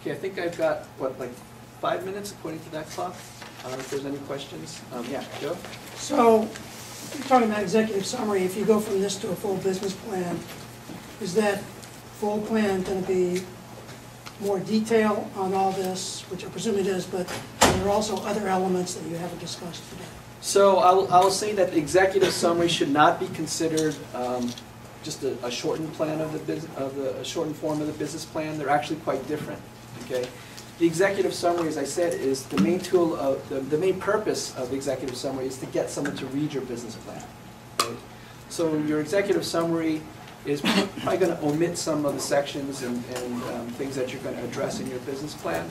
Okay, I think I've got, what, like 5 minutes according to that clock? If there's any questions. Yeah, Joe? So, you're talking about executive summary. If you go from this to a full business plan, is that full plan going to be more detail on all this, which I presume it is, but are there also other elements that you haven't discussed today? So I'll say that the executive summary should not be considered just a shortened plan of a shortened form of the business plan. They're actually quite different. Okay, the executive summary, as I said, is the main tool of the main purpose of the executive summary is to get someone to read your business plan. Right? So your executive summary is probably going to omit some of the sections and things that you're going to address in your business plan.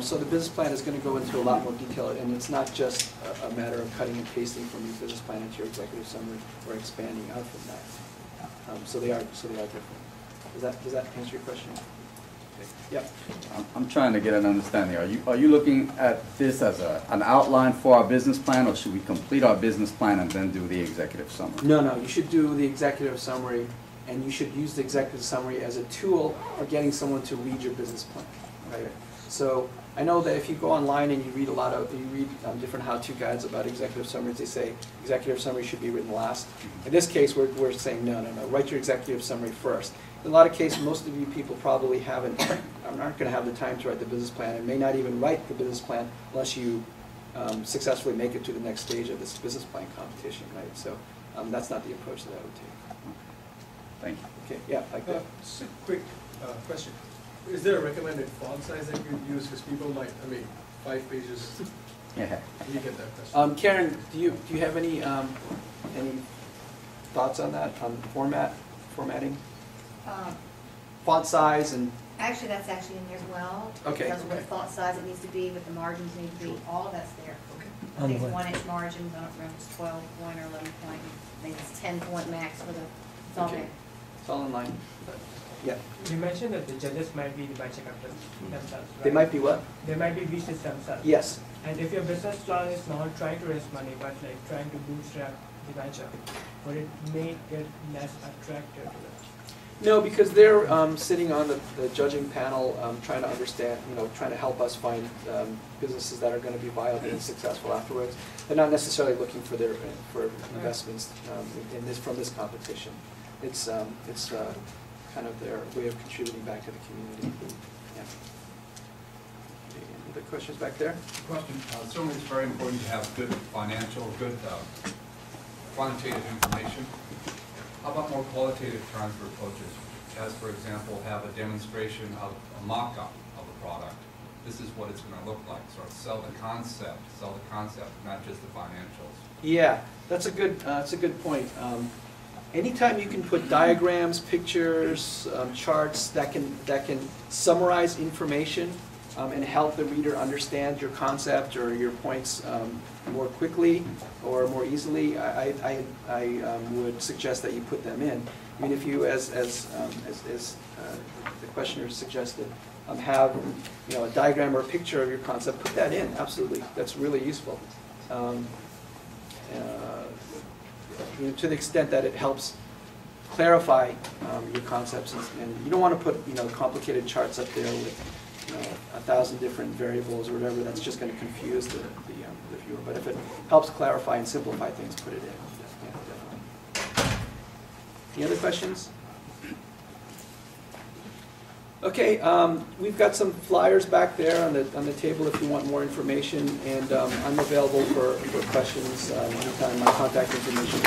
So the business plan is going to go into a lot more detail, and it's not just a matter of cutting and pasting from your business plan into your executive summary or expanding out from that. So they are different. Does that answer your question? Okay. Yep. I'm trying to get an understanding. Are you looking at this as an outline for our business plan, or should we complete our business plan and then do the executive summary? No. You should do the executive summary, and you should use the executive summary as a tool for getting someone to read your business plan. Right? So I know that if you go online and you read different how-to guides about executive summaries, they say executive summary should be written last. In this case, we're saying no. Write your executive summary first. In a lot of cases, most of you people probably aren't going to have the time to write the business plan, and may not even write the business plan unless you successfully make it to the next stage of this business plan competition, right? So that's not the approach that I would take. Thank you. Okay, yeah, like that. Just a quick question. Is there a recommended font size that you use? Because people might, 5 pages. Yeah. You get that question. Karen, do you have any thoughts on that, on formatting? Font size and... Actually, that's actually in there as well. Okay. It tells what font size it needs to be, what the margins need to be, all of that's there. Okay. I think it's 1-inch margins, I don't remember if it's 12 point or 11 point. I think it's 10 point max for the, it's all Okay. there. It's all in line. Yeah. You mentioned that the judges might be the batch accountants themselves, right? They might be what? They might be VCs themselves. Yes. And if your business plan is not trying to raise money, but like trying to bootstrap the venture, would it make it less attractive to them? No, because they're sitting on the judging panel, trying to understand, trying to help us find businesses that are going to be viable and successful afterwards. They're not necessarily looking for investments from this competition. It's kind of their way of contributing back to the community. Yeah. Any other questions back there? Question. Certainly it's very important to have good good quantitative information. How about more qualitative transfer approaches? As, for example, have a demonstration of a mock-up of a product. This is what it's going to look like. Sort of sell the concept, not just the financials. Yeah, that's a good point. Anytime you can put diagrams, pictures, charts that can summarize information and help the reader understand your concept or your points more quickly or more easily, I would suggest that you put them in. I mean, if you, as the questioner suggested, have a diagram or a picture of your concept, put that in. Absolutely, that's really useful. To the extent that it helps clarify your concepts, and you don't want to put complicated charts up there with 1,000 different variables or whatever. That's just going to confuse the viewer. But if it helps clarify and simplify things, put it in. Yeah, definitely. Any other questions? Okay, we've got some flyers back there on the table if you want more information, and I'm available for questions anytime. My contact information.